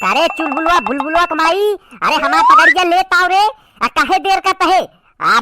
अरे चुलबुलवा बुलबुलवा कमाई, अरे हमार पकड़िया लेता रे। काहे देर करता है?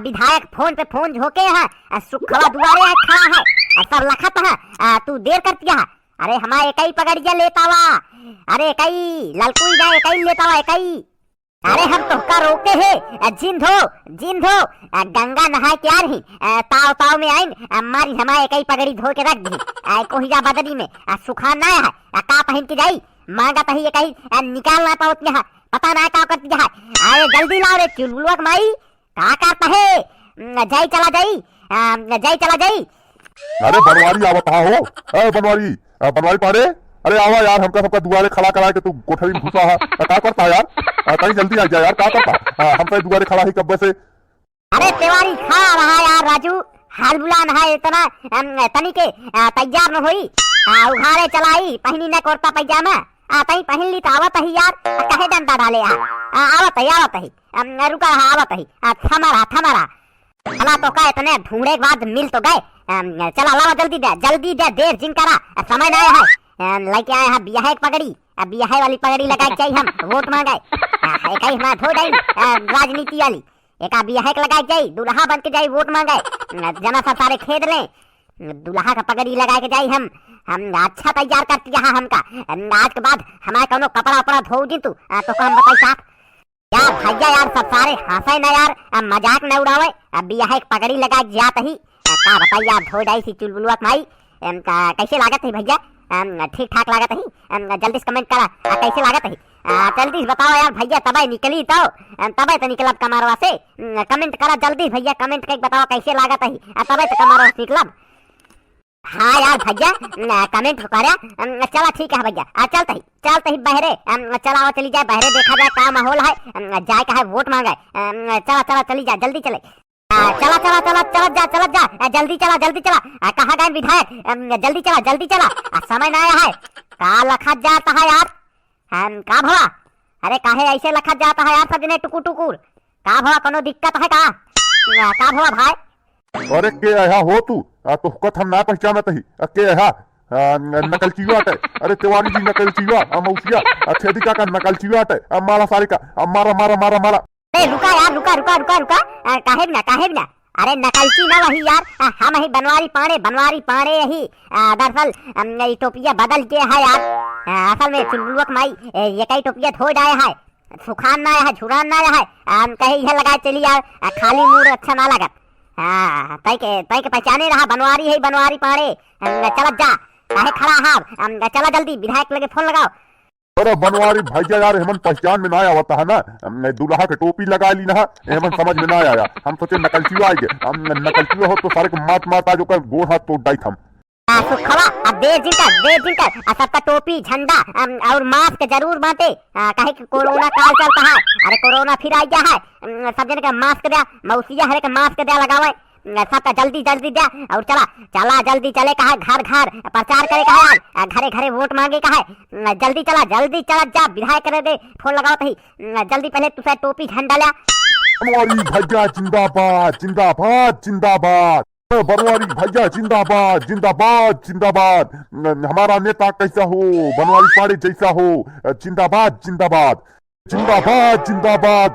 विधायक फोन पे फोन झोंके है, सुखवा दुआरे है खड़ा है, सब लखत है, तू देर करती है। अरे हमार एकई पकड़िया लेता वा, अरे एकई ललकुई ना एकई लेता वा एकई। अरे हम तो का रोके है, जिंधो गंगा नहा के आ रही, ताव ताव में आई मारी हमारे एकई पगड़ी धो के रख दी कोहिया बदनी में, सुखा ना है का पहन के जाई मांगा तही एकई निकालना पाओ है, पता ना का करती है। अरे जल्दी लाओ रे चुलबुलवा माई, का करता है? जाई चला जाई। अरे बनवारी आवता हो, अरे बनवारी पाड़े, अरे आवा यार, हमका सबका दुआरे खड़ा करा के तू कोठरी में घुसा है, का करता है यार? कहीं जल्दी आ जा यार, का करता? हम पे दुआरे खड़ा ही कब से? अरे तिवारी खड़ा रहा यार राजू, हाल बुलान है इतना तनी के तैयार न होई, उघाड़े चलाई पहनी न कुर्ता पैजामा, तई पहन ली तो आवत ही यार, कहे डंडा डाले आवत ही रुका आवत ही थमारा भला तो का इतने ढूंढे के बाद मिल तो गए। चला लावा जल्दी दे देर जिन करा समय ना है, लेके आए हैं बियाहे की पगड़ी, बियाहे वाली पगड़ी लगा के चाहिए, हम वोट मांगे एक ही हमारा थोड़ा ही राजनीति वाली, एक बियाहे के लगाई जाई, दूल्हा बन के जाई वोट मांगे, जना सा सारे खेद ले दूल्हा का पगड़ी लगा के जाई। हम अच्छा तैयार करती है हमका, आज के बाद हमारे कोनो कपड़ा उपड़ा धो दी तू तो काम बताई साहब यार। भैया यार सब सारे हंसे ना यार, मजाक न उड़ावे, बियाहे की पगड़ी लगा के जात ही का बताई यार, धो डाई सी चुलबुलवा माई, कैसे लागत है भैया? ठीक ठाक लागत है? जल्दी से कमेंट करा कैसे लागत है, जल्दी से बताओ यार भैया, तबे निकली तो निकलब कमारवा से, कमेंट करा जल्दी भैया, कमेंट करके बताओ कैसे लागत है, तबे तो कमारवा से निकलब। हाँ यार भैया कमेंट करा, चला ठीक है भैया, चलते ही बहरे, चला चली जाए बहरे, देखा जाए क्या माहौल है, जाए का है वोट मांगे, चला चली जा जल्दी चले, चला जा जल्दी चला, कहाँ गए विधायक? जल्दी चला, समय ना आया है, का लखत जाता है यार, का भवा? अरे काहे ऐसे लखत जाता है यार, सब जने टुकुर, का भवा कोनो दिक्कत है का भवा भाई? अरे के आया हो तू? तो कथ हम ना पहचानत ही, के आया नकल चीवा है, अरे तिवारी जी नकल चीवा, मौसिया छेदिका का नकल चीवा है, मारा सारे का, मारा। अरे रुका यार, रुका, काहे ना, अरे नकलची ना वही यार, हम ही बनवारी पाड़े यही, दरअसल टोपिया बदल के है यार, असल में चुलबुलवा माई ये कई टोपिया धो डाए है, सुखान ना है, झुरान ना है, कहीं यह लगा चली यार, खाली मूड अच्छा ना लगत, तय के पहचाने रहा, बनवारी पाड़े, चला जा काहे खड़ा है, चला जल्दी विधायक लगे फोन लगाओ। अरे बनवारी भैया यार, हेमन पहचान में ना आवता है ना, दूल्हा के टोपी लगा ली ना, हेमन समझ में ना आया, हम सोचे नकलचीवा आएंगे, नकलचीवा हो तो सारे को मात जो कर गोड़ हाथ तोड़ डाई हम। सुखवा देर जिनकर सबका टोपी झंडा और मास्क जरूर बांटे, काहे कि कोरोना काल चलता है, अरे कोरोना फिर आ गया है, सब जने का मास्क दिया, मौसिया हरे का मास्क दिया लगावे, सबका जल्दी दिया, और चला जल्दी चले का है, घर प्रचार करे का है, घरे वोट मांगे का है, जल्दी चला जा विधायक करे दे फोन लगाओ तही, जल्दी पहले तुझे टोपी झंडा लिया। बनवारी भैया जिंदाबाद, बनवारी भैया जिंदाबाद, हमारा नेता कैसा हो, बनवारी पाड़े जैसा हो, जिंदाबाद,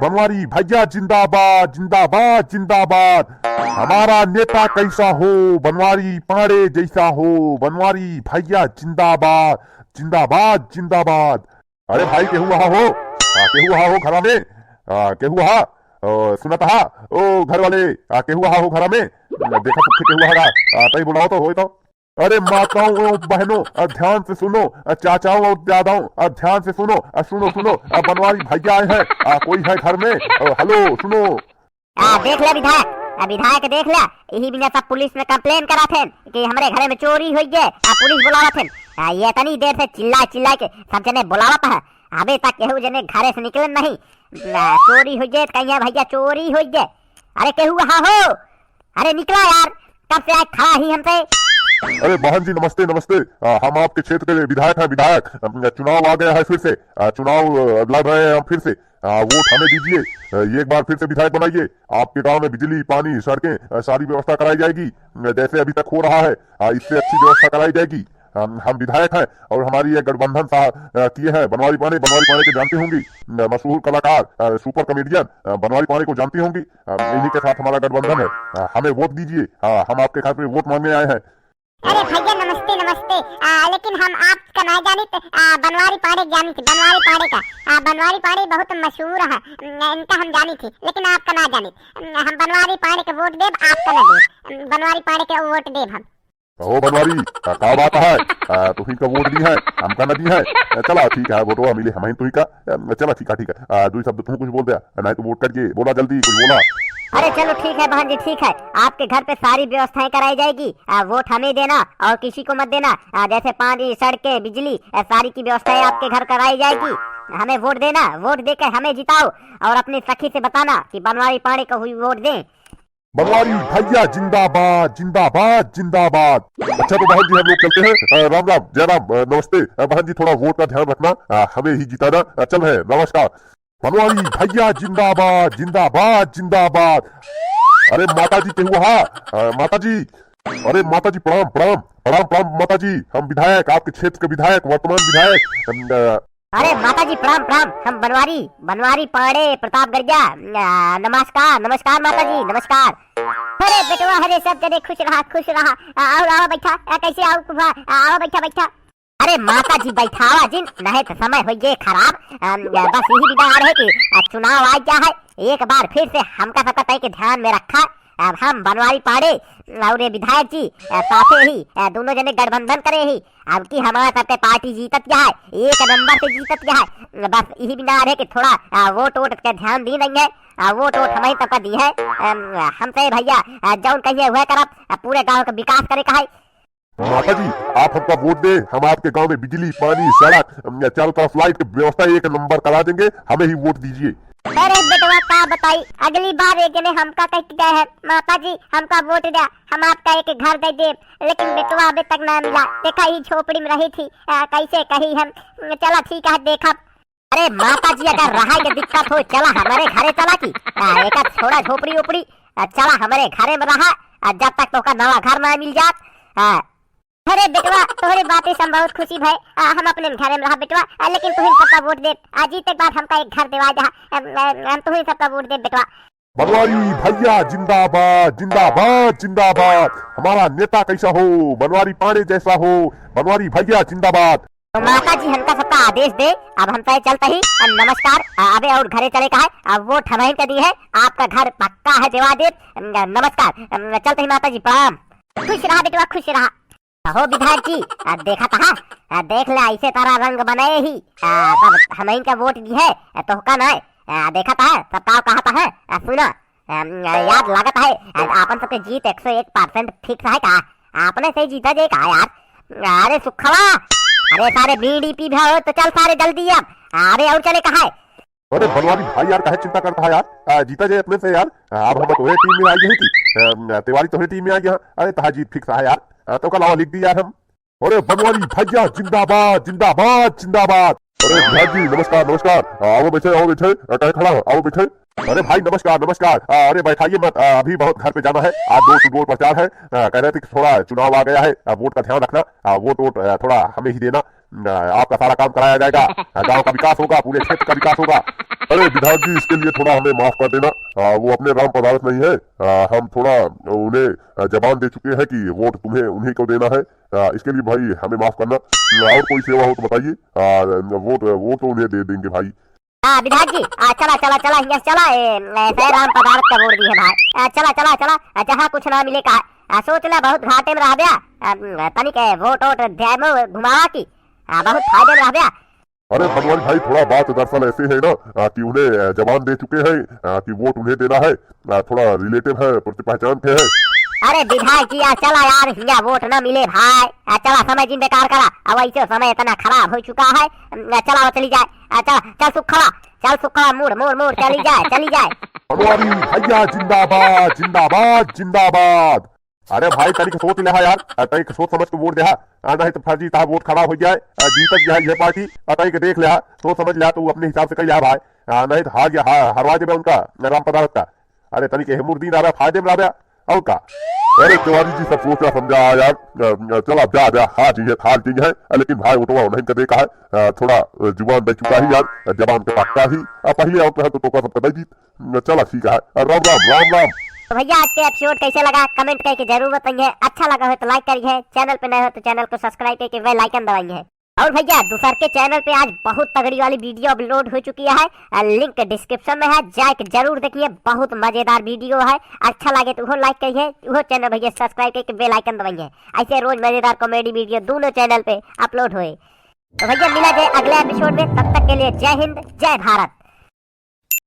बनवारी भैया जिंदाबाद, हमारा नेता कैसा हो, बनवारी पाड़े जैसा हो, बनवारी भैया जिंदाबाद। अरे भाई केहू वहा हो घरा में, केहू वहा सुनत हा ओ घर वाले, केहू वहा हो घरा में, देखा सबके केहू वहा तई बुलाओ तो हो तो। अरे माताओं और बहनों ध्यान से सुनो, चाचाओं और दादाओं ध्यान से सुनो, बनवारी भैया आए हैं, कोई है घर में? हेलो सुनो, देख ले विधायक देख ले, यही बिना सब पुलिस में कंप्लेन करा थे कि हमारे घरे में चोरी हुई है, पुलिस बुलावा थे, ये तनी देर से चिल्ला के सब जने बुलावत है, अभी तक केहू जने घरे से निकले नहीं, चोरी हुई है कहीं भैया, चोरी हुई है, अरे केहू वहा हो, अरे निकला यार, कब से खड़ा ही हमसे। अरे बहन जी नमस्ते, हम आपके क्षेत्र के विधायक हैं, चुनाव आ गया है, फिर से चुनाव लड़ रहे हैं हम, फिर से वोट हमें दीजिए, एक बार फिर से विधायक बनाइए, आपके गांव में बिजली पानी सड़कें सारी व्यवस्था कराई जाएगी, जैसे अभी तक हो रहा है, इससे अच्छी व्यवस्था कराई जाएगी, हम विधायक हैं और हमारी ये गठबंधन किए हैं बनवारी पांडे के जानती होंगी, मशहूर कलाकार सुपर कॉमेडियन बनवारी पांडे को जानती होंगी। इन्हीं के साथ हमारा गठबंधन है। हमें वोट दीजिए। हम आपके घर पे वोट मांगने आए हैं। अरे भैया नमस्ते नमस्ते। लेकिन हम आपका नहीं जानित, बनवारी पाड़े जानी थी। बनवारी पाड़े का बनवारी पाड़े बहुत मशहूर है, इनका हम जानी थी, लेकिन आपका ना जानी। हम बनवारी पाड़े के वोट देव, आपका ना देव। बनवारी पाड़े के वोट देव हम। ओ बनवारी क्या बात है, तुही का वोट दी है, हमका नदी है। चला ठीक है, वोटवा मिले हमें तुही का। चला ठीक है। दो शब्द तुम कुछ बोल दिया नहीं तो वोट करके बोला, जल्दी कुछ बोला। अरे चलो ठीक है बहन जी, ठीक है। आपके घर पे सारी व्यवस्थाएं कराई जाएगी। वोट हमें देना और किसी को मत देना। जैसे पानी, सड़कें, बिजली, सारी की व्यवस्थाएं आपके घर कराई जाएगी। हमें वोट देना, वोट देकर हमें जिताओ और अपनी सखी से बताना कि बनवारी पाड़े को हुई वोट दें। बनवारी भैया जिंदाबाद जिंदाबाद जिंदाबाद। अच्छा तो बहन जी हम लोग चलते हैं। राम राम, जय राम, नमस्ते। बहन जी थोड़ा वोट का ध्यान रखना, हमें ही जिताना। चल है, नमस्कार। बनवारी भैया जिंदाबाद जिंदाबाद जिंदाबाद। अरे माता जी के हुआ, माता जी, अरे माता जी प्रणाम प्रणाम प्रणाम प्रणाम माता जी। हम विधायक, आपके क्षेत्र के विधायक, वर्तमान विधायक। अरे माता जी प्रणाम प्रणाम। हम बनवारी पाड़े प्रताप गर्जा। नमस्कार नमस्कार माता जी, नमस्कार। अरे बेटवा, अरे सब जने खुश रहा। आओ बैठा। कैसे आओ बैठा। अरे माता जी बैठावा जिन, नहीं तो समय हो गए खराब। बस यही विचार है कि चुनाव आ गया है, एक बार फिर से हमका सबका तय के ध्यान में रखा। अब हम बनवारी पाड़े और विधायक जी साथे ही दोनों जने गठबंधन करे ही। अब की हमारा सबके पार्टी जीतत क्या है, एक नंबर से जीतत क्या है। बस यही विचार है कि थोड़ा वोट के ध्यान दी नहीं है। वोट हमारी सबका दी है। हमसे भैया जौन कहिए हुआ करब, पूरे गाँव का विकास करे का है। माता जी आप हमका वोट दे, हम आपके गांव में बिजली, पानी, सड़क, चारों तरफ लाइट की व्यवस्था एक नंबर करा देंगे। हमें ही वोट दीजिए। अरे बेटवा का बताई, अगली बार एक जने हमका कह गए है, माता जी हमका वोट दिया, हम आपका एक घर दे दे। लेकिन बेटवा अभी तक ना मिला। देखा ही झोपड़ी में रही थी, कैसे कही हम। चला ठीक है, देखा। अरे माता जी अगर रहा के दिक्कत हो, चला हमारे घरे चला की एक छोड़ा झोपड़ी उपड़ी, चला हमारे घरे में रहा जब तक तो का नवा घर ना मिल जात। अरे बेटवा तोहरे बातें से बहुत खुशी भाई। हम अपने घरे में रहा बेटवा, लेकिन तुम सबका वोट दे। आज तक बाद हमका एक घर देवा जा, हम तुम सबका वोट दे बेटवा। बनवारी भैया जिंदाबाद जिंदाबाद जिंदाबाद। हमारा नेता कैसा हो, बनवारी पाड़े जैसा हो। बनवारी भैया जिंदाबाद। तो माता जी हमका सबका आदेश दे। अब हम तय चलते ही। नमस्कार। अबे और घरे चले का है, अब वोट हमें का दी है, आपका घर पक्का है देवा दे। नमस्कार, चलते ही माता जी प्रणाम। खुश रहा बेटवा, खुश रहा। हो विधायक जी देखा था, देख ले ऐसे तारा रंग बनाए ही सब हमें का वोट दी है तो का ना देखा था सब ताव कहा था है। सुना याद लागत है आपन सबके जीत 101% फिक्स है का, आपने से जीता जे का यार। अरे सुखवा, अरे सारे बीडीपी भी हो तो चल सारे जल्दी अब। अरे और चले कहा है। अरे बनवारी भाई यार काहे चिंता करता है यार, जीता जाए अपने से यार। अब हम तो टीम में आई है कि तिवारी तो टीम में आ गया। अरे तहा जीत फिक्स है यार, तो का लावा लिख दी यार हम। अरे बनवारी भैया जिंदाबाद जिंदाबाद जिंदाबाद। अरे भाई जी नमस्कार नमस्कार, आओ बैठे कहे खड़ा हो, आओ बैठे। अरे भाई नमस्कार नमस्कार। अरे बैठाइए मत, अभी बहुत घर पे जाना है। आज डोर टू डोर प्रचार है। कह रहे थे कि थोड़ा चुनाव आ गया है, वोट का ध्यान रखना। वोट थोड़ा हमें ही देना, आपका सारा काम कराया जाएगा, गांव का विकास होगा, पूरे क्षेत्र का विकास होगा। अरे विधायक जी इसके लिए थोड़ा हमें माफ कर देना, वो अपने राम पदार्थ नहीं है। हम थोड़ा उन्हें जबान दे चुके हैं कि वोट तुम्हें उन्हीं को देना है। इसके लिए भाई हमें माफ करना। और कोई सेवा हो तो बताइए, वोट तो उन्हें दे देंगे भाई। विधायक जी चला यहाँ चला, राम पदार्थ का वोट दी है भाई। चला जहाँ कुछ ना मिले का सोच ले, बहुत घाटे में रह गया। तनिक वोट घुमावा की बहुत फायदे में रह गया। अरे बनवारी भाई थोड़ा बात दरअसल ऐसे है ना कि उन्हें जबान दे चुके हैं कि वोट उन्हें देना है। थोड़ा रिलेटिव है, पहचान के है। अरे विधायक जी चला यार, यहाँ वोट न मिले भाई। चला समय जिन बेकार करा, अब ऐसे समय इतना खराब हो चुका है। चला चली जाए, चल सुखा मोड़ चली जाए। बनवारी भैया जिंदाबाद जिंदाबाद जिंदाबाद। अरे भाई तनिक सोच ले यार, तनिक सोच समझ के वोट दे, नहीं तो फर्जी था वोट खराब हो जाए। जीतत गया ये पार्टी, तनिक देख ले, सोच समझ लिया तो अपने हिसाब से कही भाई। नहीं तो हार गया, हरवा दे उनका राम पदार्थ का। अरे तनिक हेमुर दिन आ रहा, फायदे में आ रहा। और का। अरे तिवारी जी सब सोचा समझा यार, चला जा जा हाँ ठीक है थाल ठीक है, लेकिन भाई वो तो नहीं कर देखा है, थोड़ा जुबान बच चुका ही यार, जबान के पक्का ही पहले और तो का सब कर जी। चला ठीक है, राम राम राम राम। तो भैया आज के एपिसोड कैसे लगा कमेंट करके जरूर बताइए। अच्छा लगा हो तो लाइक करिए, चैनल पे नए हो तो चैनल को सब्सक्राइब करके बेल आइकन दबाइए। और भैया दूसर के चैनल पे आज बहुत तगड़ी वाली वीडियो अपलोड हो चुकी है, लिंक डिस्क्रिप्शन में है, जाके जरूर देखिए, बहुत मजेदार वीडियो है। अच्छा लगे तो वो लाइक करिए, वो चैनल भैया सब्सक्राइब करके बेल आइकन दबाइए। ऐसे रोज मजेदार कॉमेडी वीडियो दोनों चैनल पे अपलोड हुए। तो भैया मिला जाए अगले एपिसोड में, तब तक के लिए जय हिंद जय भारत।